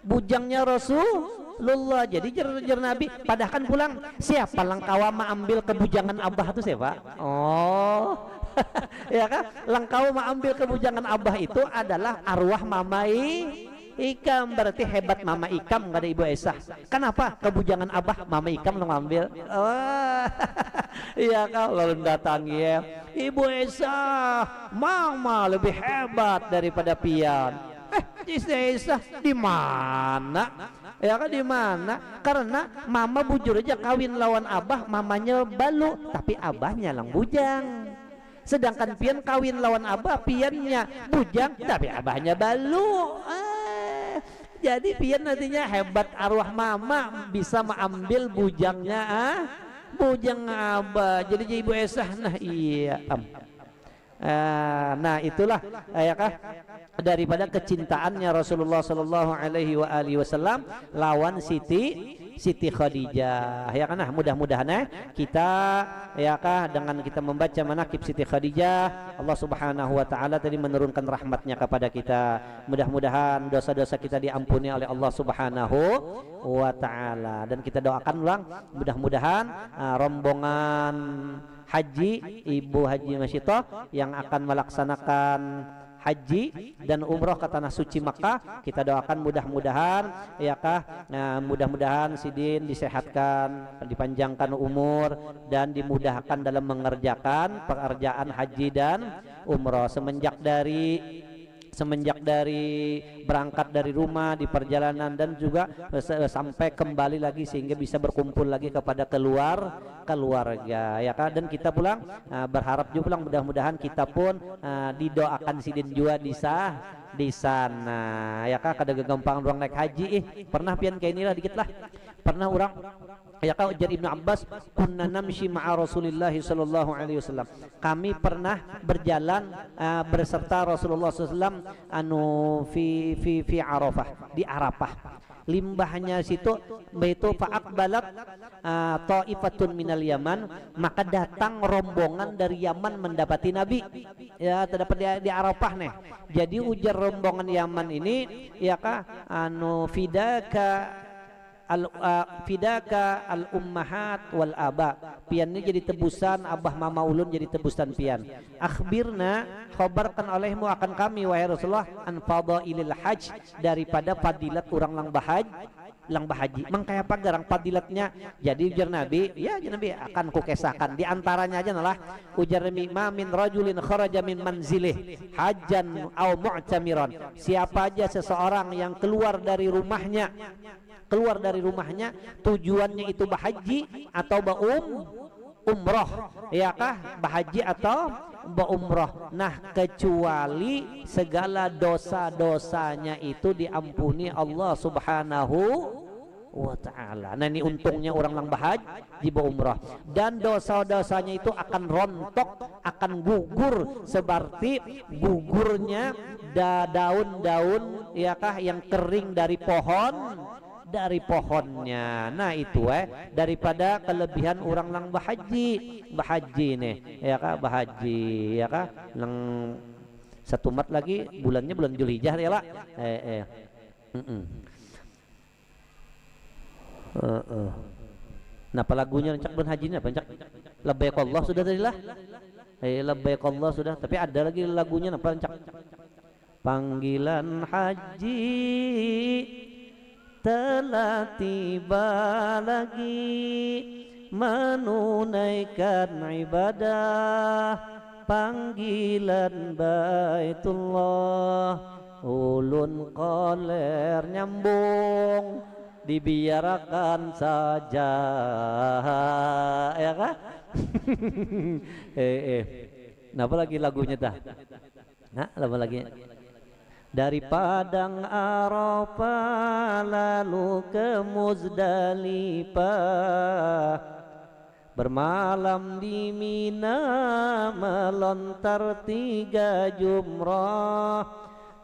Bujangnya Rasulullah. Jadi jer Nabi padahal pulang siapa langkawa ambil kebujangan abah itu siapa? Ya kan? Langkau ambil kebujangan abah itu adalah arwah mamai ikam. Berarti hebat mama ikam gak ada ibu Esah. Kenapa? Kebujangan abah mama ikam lo ngambil. Iya kan? Lalu datang ya ibu Esah, mama lebih hebat daripada pian. Esah di mana? Ya kan di mana? Karena mama bujur aja kawin lawan abah, mamanya balu, tapi abahnya lang bujang. Sedangkan pian kawin lawan abah, piannya bujang tapi abahnya balu. Jadi pian nantinya hebat arwah mama bisa mengambil bujangnya bujang abah. Jadi ibu Esah nah iya Nah itulah ya kah daripada kecintaannya Rasulullah Sallallahu Alaihi Wasallam lawan Siti Khadijah ya kan. Nah mudah-mudahan kita ya kah dengan kita membaca manaqib Siti Khadijah, Allah Subhanahu wa taala tadi menurunkan rahmatnya kepada kita. Mudah-mudahan dosa-dosa kita diampuni oleh Allah Subhanahu wa taala, dan kita doakan ulang mudah-mudahan rombongan haji Ibu Haji Masyitoh yang akan melaksanakan haji dan umroh ke tanah suci Makkah, kita doakan mudah-mudahan ya kah, mudah-mudahan Sidin disehatkan, dipanjangkan umur dan dimudahkan dalam mengerjakan pekerjaan haji dan umroh semenjak dari berangkat dari rumah di perjalanan dan juga sampai kembali lagi sehingga bisa berkumpul lagi kepada keluarga ya kan. Dan kita pulang berharap juga pulang mudah-mudahan kita pun didoakan Sidin juga di sana ya kan. Kada gampang orang naik haji pernah pian kayak inilah dikit lah, pernah orang ya kau ujar Ibnu Abbas, kunna namshi ma'a Rasulillah sallallahu alaihi wasallam, kami pernah berjalan berserta Rasulullah SAW fi Arafah, di Arafah. Limbahnya situ baitu fa'aqbalat ta'ifatun minal Yaman, maka datang rombongan dari Yaman mendapati Nabi ya, terdapat di Arafah nih. Jadi ujar rombongan Yaman ini ya kah fidaka al ummahat wal aba, pian ini jadi tebusan abah mama ulun, jadi tebusan pian. Akhbirna, khabarkan olehmu akan kami wahai Rasulullah, an fadailil hajj, daripada fadilat orang lang bahaji. Mangkaya apa garang fadilatnya? Jadi ujar Nabi, ya Nabi akan kukesahkan di antaranya aja nalah ujar Nabi, ma min rajulin kharaja min manzilih hajjan au mu'tamiran, siapa aja seseorang yang keluar dari rumahnya tujuannya itu bahaji atau umroh ya kah, bahaji atau umroh, nah kecuali segala dosa-dosanya itu diampuni Allah Subhanahu wa ta'ala. Nah ini untungnya orang lang bahaji umroh, dan dosa-dosanya itu akan rontok, akan gugur seperti gugurnya daun-daun ya kah yang kering dari pohonnya. Nah itu daripada kelebihan orang lang bahaji nih ya kah, bahaji ya kah lang satu mat lagi bulannya bulan Zulhijjah ya lah Napa lagunya rencak bulan haji ini apa rencak labbaik Allah sudah tadi lah labbaik Allah sudah, tapi ada lagi lagunya napa rencak panggilan haji telah tiba lagi menunaikan ibadah panggilan Baitullah, ulun koler nyambung dibiarkan saja ya kah Napa lagi lagunya dah? Nah, apa lagi? Dari Padang Arafah lalu ke Muzdalifah, bermalam di Mina melontar 3 jumrah,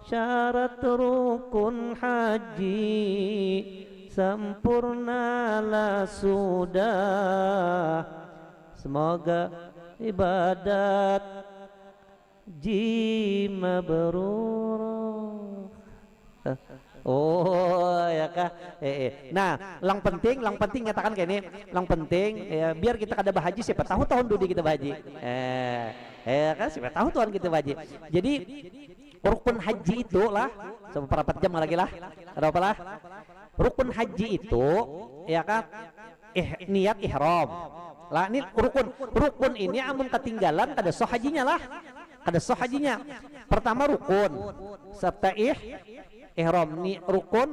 syarat rukun haji sempurnalah sudah, semoga ibadat jima berurah. Oh ya kah? Nah, lang penting nyatakan kayak ini, lang penting ya, biar kita kada bahaji, siapa tahu tahun dudi kita bahaji. Kan siapa tahu Tuhan kita bahaji. Jadi rukun haji itu lah, seberapa jam lagi lah, ada apa lah? Rukun haji itu ya kan, niat ihram. Lah ini rukun ini amun ketinggalan kada sah hajinya lah. Kada sah hajinya. Pertama rukun serta ihram,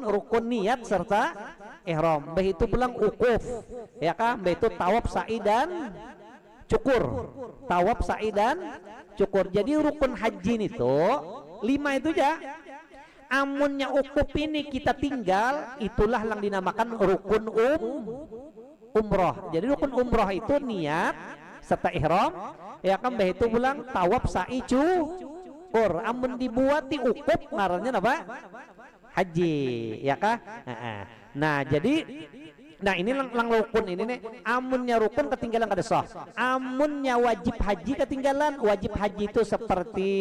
rukun niat serta ihram. Begitu pulang ukuf. Ya kan? Begitu tawaf sa'i dan cukur. Tawaf sa'i dan cukur. Jadi rukun haji itu 5 itu aja. Amunnya ukuf ini kita tinggal, itulah yang dinamakan rukun umroh. Jadi rukun umroh itu niat serta ihram, ya kan beh itu pulang tawaf sa'i cukur, amun dibuati ukuf ngarannya apa? Haji, ya kah? Nah jadi ini lang rukun ini nih, amunnya rukun ketinggalan kada sah, amunnya wajib haji ketinggalan. Wajib haji itu seperti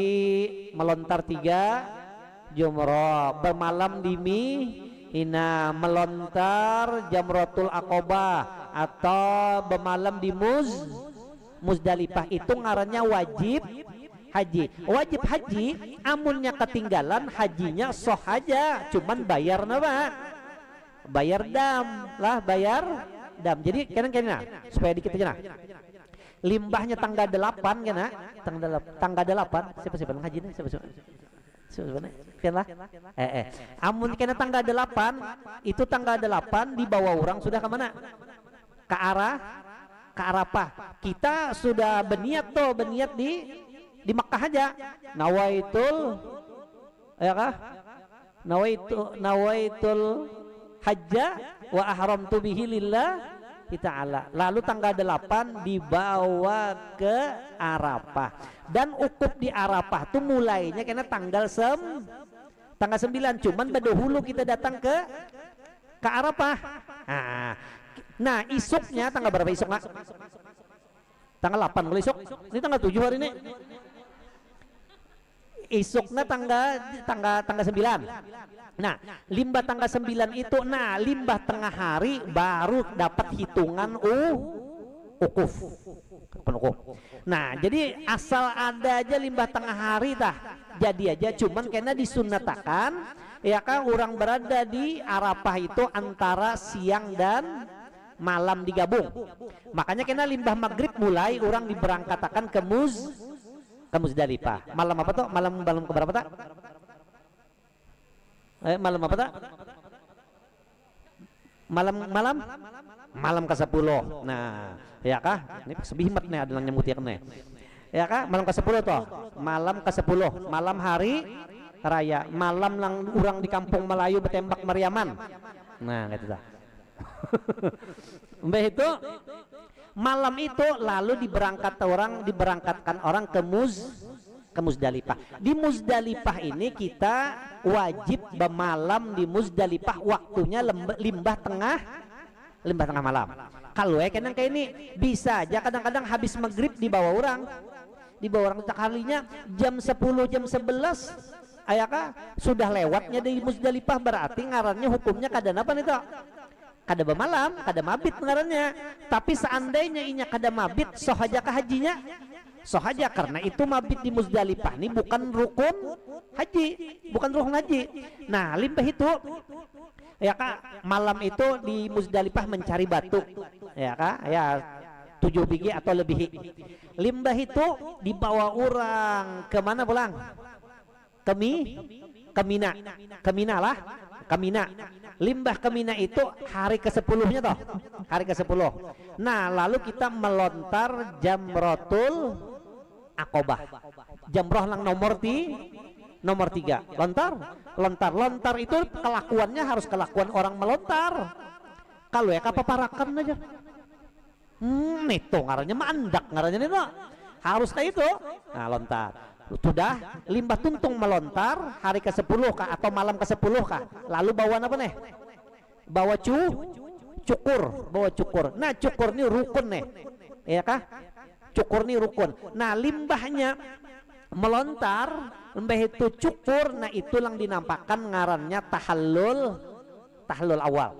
melontar 3 jumrah, bermalam di Mina, melontar Jamratul Aqobah, atau bermalam di Muzdalifah, itu ngarannya wajib haji. Wajib haji amunnya ketinggalan hajinya sah aja, cuman bayar napa? Bayar dam lah, bayar dam. Jadi kena supaya dikit aja nah. Limbahnya tangga 8 kena, tangga 8. Siapa haji nih? Siapa? Lah. Amun kena tangga 8, itu tangga 8 dibawa orang sudah ke mana? Ke Arafah. Kita sudah berniat di Makkah aja. Nawaitul, ya kah? Nawaitul hajja wa ahramtu bihi lillah ta'ala. Lalu tanggal 8 dibawa ke Arafah, dan ukuf di Arafah tuh mulainya karena tanggal 9, cuman berdahulu kita datang ke Arafah. Nah isuknya tanggal berapa isuk nggak? Tanggal 8 mulai isuk. Ini tanggal 7 hari ini. Isuknya tanggal 9. Nah limbah tanggal 9 itu, nah limbah tengah hari baru dapat hitungan ukuf. Nah jadi asal ada aja limbah tengah hari dah jadi aja, cuman karena disunatakan ya kan orang berada di Arafah itu antara siang dan malam digabung. Makanya karena limbah maghrib mulai orang diberangkatakan ke Muzdalifah. Malam apa tuh? Malam keberapa tak? Malam apa tak? Malam ke-10. Nah, ya kah? Ini sebihimat nih ada yang nyemut ya nih. Ya kah? Malam ke-10 tuh. Malam ke-10, malam hari raya, malam lang orang di kampung Melayu bertembak meriaman. Nah, gitu dah. Mbah itu malam itu lalu diberangkatkan orang ke Muzdalifah. Di Muzdalifah ini kita wajib bermalam di Muzdalifah, waktunya limbah tengah malam. Kalau kayak ini bisa aja kadang-kadang habis maghrib dibawa orang kalinya jam 10 jam 11 ayakah sudah lewatnya di Muzdalifah, berarti ngarannya hukumnya kada apa nih toh? Kada bermalam, kada mabit ngarannya. Tapi seandainya inya kada mabit, soh aja ke hajinya? Soh aja, karena itu mabit di Muzdalifah ini bukan rukun haji. Nah limbah itu ya kak, malam itu di Muzdalifah mencari batu ya kak, ya 7 biji atau lebih. Limbah itu dibawa orang ke mana pulang? Ke Mina. Limbah ke Mina itu hari ke-10-nya toh, hari ke-10. Nah lalu kita melontar Jamratul Aqobah, jamroh lang nomor 3. Lontar itu kelakuannya harus kelakuan orang melontar. Kalau ya kapaparakan aja. Itu ngarannya mandak, ngarannya itu harus kayak itu. Nah lontar sudah, limbah tuntung melontar hari ke-10 kah atau malam ke-10 kah, lalu bawa apa nih? Bawa cukur. Nah cukur ini rukun nih ya kah, cukur ini rukun. Nah limbahnya melontar, limbah itu cukur, nah itu yang dinampakkan ngarannya tahallul awal.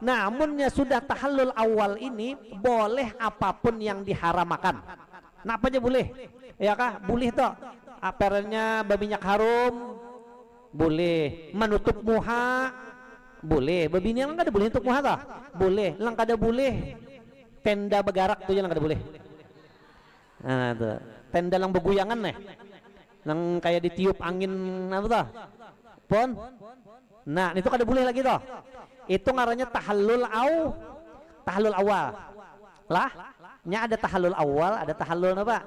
Namunnya sudah tahallul awal ini boleh apapun yang diharamakan. Nah apa aja boleh ya kah, boleh toh apernya berminyak harum, boleh menutup muha, boleh bebini lang kada boleh untuk muha toh, boleh lang kada boleh tenda begarak tuh lang kada boleh. Nah tuh tenda lang beguyangan nih lang kayak ditiup angin apa toh pon. Nah itu kada boleh lagi toh, itu ngarannya tahallul awal lah. Nya ada tahallul awal, ada tahallul apa?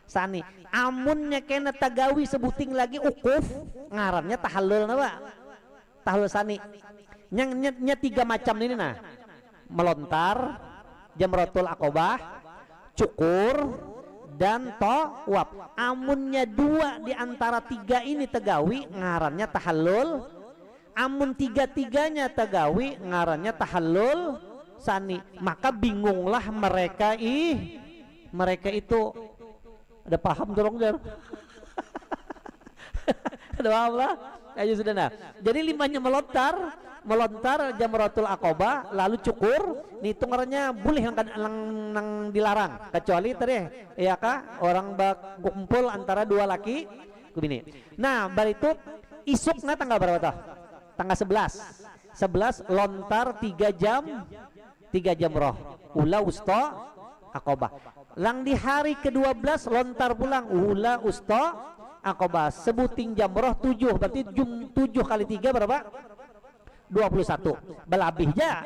Sani. Amunnya kena tagawi sebuting lagi ukuf, ngarannya tahallul apa? Tahallul sani. Nya 3 macam ini nah. Melontar, Jamratul Aqobah, cukur dan tawaf. Amunnya 2 di antara 3 ini tegawi, ngarannya tahallul. Amun 3-3-nya tegawi, ngarannya tahallul sani. Maka bingunglah mereka itu. Ada paham dorong jar? Ada paham lah? Ayo sudah nah. Jadi 5-nya melontar Jamratul Aqabah lalu cukur. Nih itu ngarannya boleh yang dilarang, kecuali tadi ya kah orang kumpul antara 2 laki begini. Nah bar itu isukna tanggal berapa tah? Tanggal 11 lontar 3 jam roh ula usta Aqabah. Lang di hari ke-12 lontar pulang ula usta Aqabah. Sebuting jamroh 7, berarti 7 kali 3 berapa? 21. Belabih ja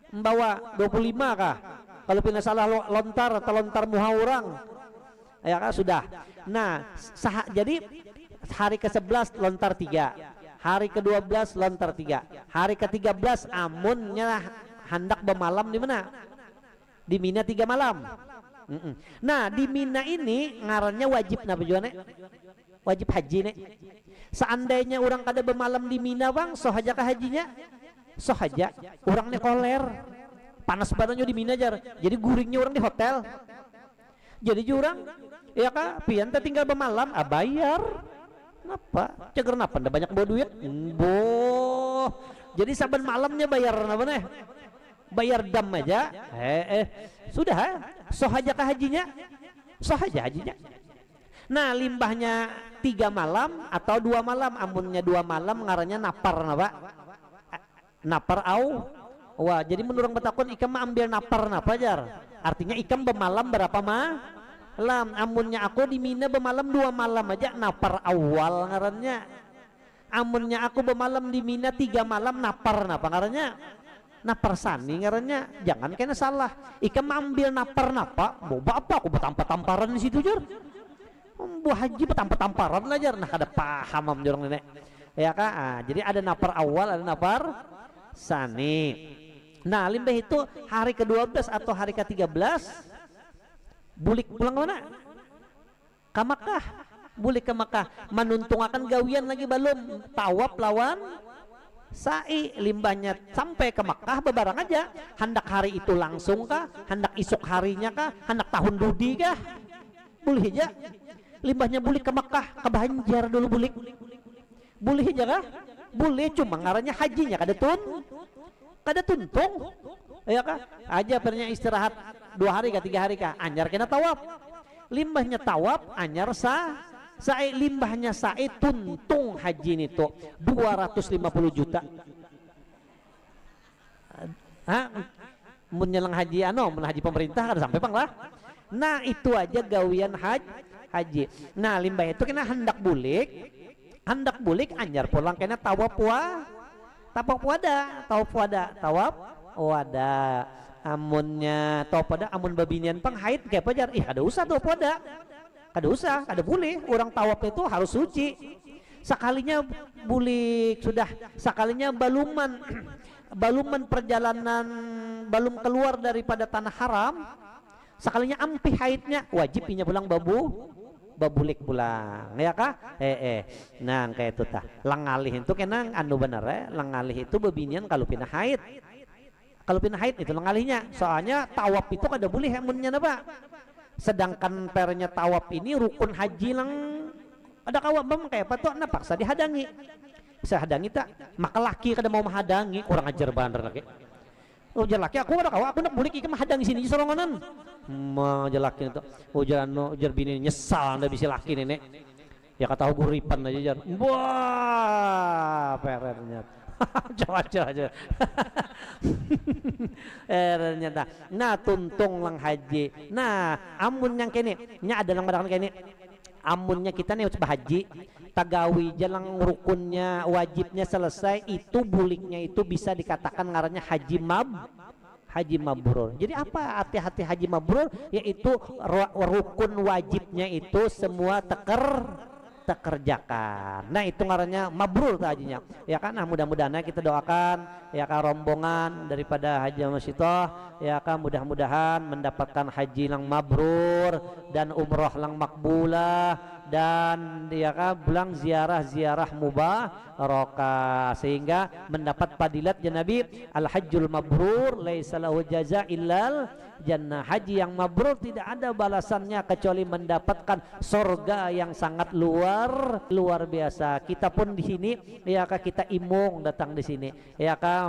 membawa 25 kah? Kalau pindah salah lontar atau lontar muhaurang ya kah sudah. Nah jadi hari ke-11 lontar 3, hari ke-12 lontar 3, hari ke-13 amunnya hendak bermalam di mana? Di Mina 3 malam. Nah di Mina ini ngarannya wajib napa juane? Wajib haji nih. Seandainya orang kada bermalam di Mina bang, sohaja kah hajinya? Sohaja. Orang nih koler, panas badannya di Mina jar. Jadi guringnya orang di hotel. Jadi jurang, ya kah? Pian tinggal bermalam, bayar. Napa? Ceger napa? Nda banyak bawa duit? Boh. Jadi saban malamnya bayar napa nih? Bayar dam aja. Sudah. Sohaja kah hajinya? Sohaja hajinya. Nah limbahnya 3 malam atau 2 malam. Amunnya 2 malam ngarannya napar napa? Napar au. Wah jadi menurut betakun ikam ambil napar napa jar? Artinya ikam bermalam berapa malam? Amunnya aku di Mina bermalam 2 malam aja napar awal ngarannya. Amunnya aku bermalam di Mina 3 malam napar napa ngarannya? Napar sani ngarannya. Jangan kena salah. Ikam ambil napar napa? Boba apa aku bertampar-tamparan di situ jar? Bu haji bertampar-tamparan lah jar. Nah kada paham jorong nenek. Ya kak. Jadi ada napar awal, ada napar sani. Nah limbah itu hari ke-12 atau hari ke-13 bulik pulang mana? Ke Makkah. Bulik ke Makkah. Menuntung akan gawian lagi belum. Tawaf lawan sa'i. Limbahnya sampai ke Makkah bebarang aja. Hendak hari itu langsung kah? Hendak isuk harinya kah? Hendak tahun dudi kah? Boleh aja. Limbahnya bulik ke Makkah, ke Banjar dulu bulik. Boleh aja kah? Boleh, cuma ngarannya hajinya kada tuntung. Ya kah? Aja pernya istirahat 2 hari kah 3 hari kah? Anyar kena tawaf. Limbahnya tawaf anyar sa'i. Limbahnya sa'i tuntung haji itu 250 juta. Mun nyelang haji mun haji pemerintah kada sampai bang lah. Nah itu aja gawian haji. Nah limbah itu kena hendak bulik anyar pulang kena tawaf wada. Amunnya tawaf wada amun babinian pang haid kayak pajar. Kada usah tawaf wada. Kada boleh. Orang tawaf itu harus suci. Sekalinya bulik sudah, sekalinya baluman perjalanan belum keluar daripada tanah haram. Sekalinya ampih haidnya wajib inya pulang babulik pulang ya kah? Nah kayak itu tah. Langalih itu kenang anu bener langalih itu bebinian kalau pindah haid. Kalau pindah haid itu langalihnya. Soalnya tawaf itu kada boleh amunnya napa. Sedangkan pernya tawaf ini rukun haji lang ada kawat bang kayak apa tuh paksa dihadangi. Bisa hadangi tak? Maka laki kada mau menghadangi, kurang ajar bener lagi. Ujar laki aku kada kawa, aku nak bulik ikam hadang sini soronganan. Ujar laki itu. Ujar bini nyesal anda bisa laki nenek. Ya kata aku guripan aja jar. Wah, perernya. Coba aja. Ternyata. Nah, tuntung lang haji. Nah, amun yang kene, nya ada lang barang kene. Amunnya kita nih coba haji, tagawi jalan rukunnya wajibnya selesai, itu buliknya itu bisa dikatakan ngarannya haji mabrur. Jadi apa hati-hati haji mabrur? Yaitu rukun wajibnya itu semua terkerjakan. Nah itu ngarannya mabrur hajinya. Ya kan, nah mudah-mudahan kita doakan ya kan rombongan daripada Haji Masitoh ya kan, mudah-mudahan mendapatkan haji yang mabrur dan umroh yang makbulah dan ya kan pulang ziarah mubarakah sehingga mendapat fadilat ya Nabi, al hajjul mabrur laisa lahu jaza illal jannah. Haji yang mabrur tidak ada balasannya kecuali mendapatkan surga yang sangat luar biasa. Kita pun di sini ya kan kita imung datang di sini ya kan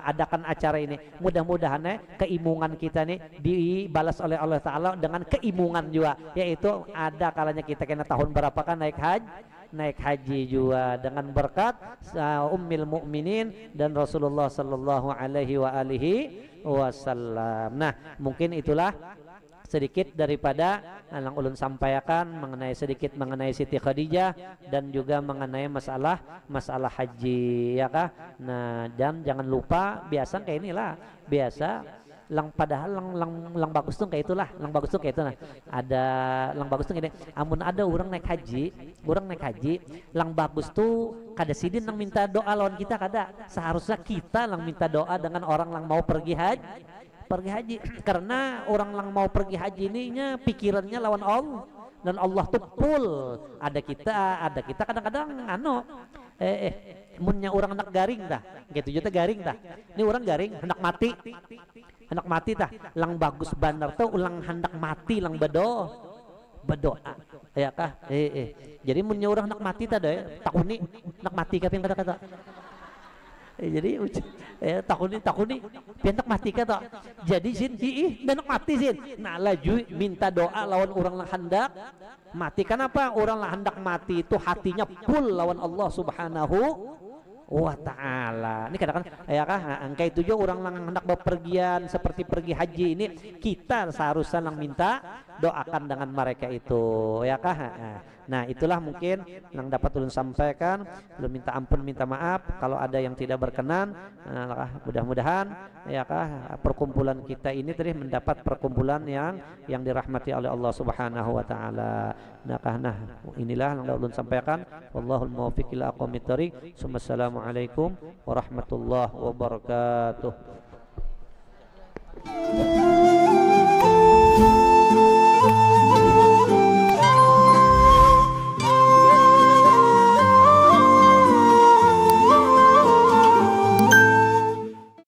adakan acara ini. Mudah-mudahan keimungan kita nih dibalas oleh Allah Ta'ala dengan keimungan juga, yaitu ada kalanya kita kena tahun berapa kan naik haji juga dengan berkat ummil mukminin dan Rasulullah sallallahu alaihi wasallam. Nah, mungkin itulah sedikit daripada yang ulun sampaikan sedikit mengenai Siti Khadijah dan juga mengenai masalah haji ya kah. Nah, dan jangan lupa biasa kayak inilah lang padahal lang bagus tuh kayak itulah, lang bagus tuh kayak itu. Nah, ada lang bagus tuh gini, amun ada orang naik haji, lang bagus tuh kada sidin lang minta doa lawan kita, kada seharusnya kita lang minta doa dengan orang lang mau pergi haji karena orang lang mau pergi haji ininya pikirannya lawan Allah dan Allah tuh full. Ada kita kadang-kadang munnya orang anak garing dah gitu juta garing dah, ini orang garing hendak mati tah lang bagus bandar tuh ulang hendak mati lang berdoa ya kah jadi munnya orang hendak mati tah deh takuni hendak mati kaping kata jadi takuni hendak mati kata jadi sin hendak mati sin. Nah laju minta doa lawan orang lang hendak mati. Kenapa orang lang hendak mati itu hatinya full lawan Allah Subhanahu wa ta'ala. Ini kadang-kadang ya kah angka itu juga orang lang hendak bepergian seperti pergi haji ini kita seharusnya lang minta doakan dengan mereka itu ya kah. Nah itulah mungkin yang dapat ulun sampaikan. Belum minta ampun minta maaf kalau ada yang tidak berkenan. Mudah-mudahan ya kah perkumpulan kita ini tadi mendapat perkumpulan yang dirahmati oleh Allah Subhanahu wa taala. Nah inilah yang ulun sampaikan. Wallahul muwaffiq ila aqwamit thoriq. Assalamualaikum warahmatullahi wabarakatuh.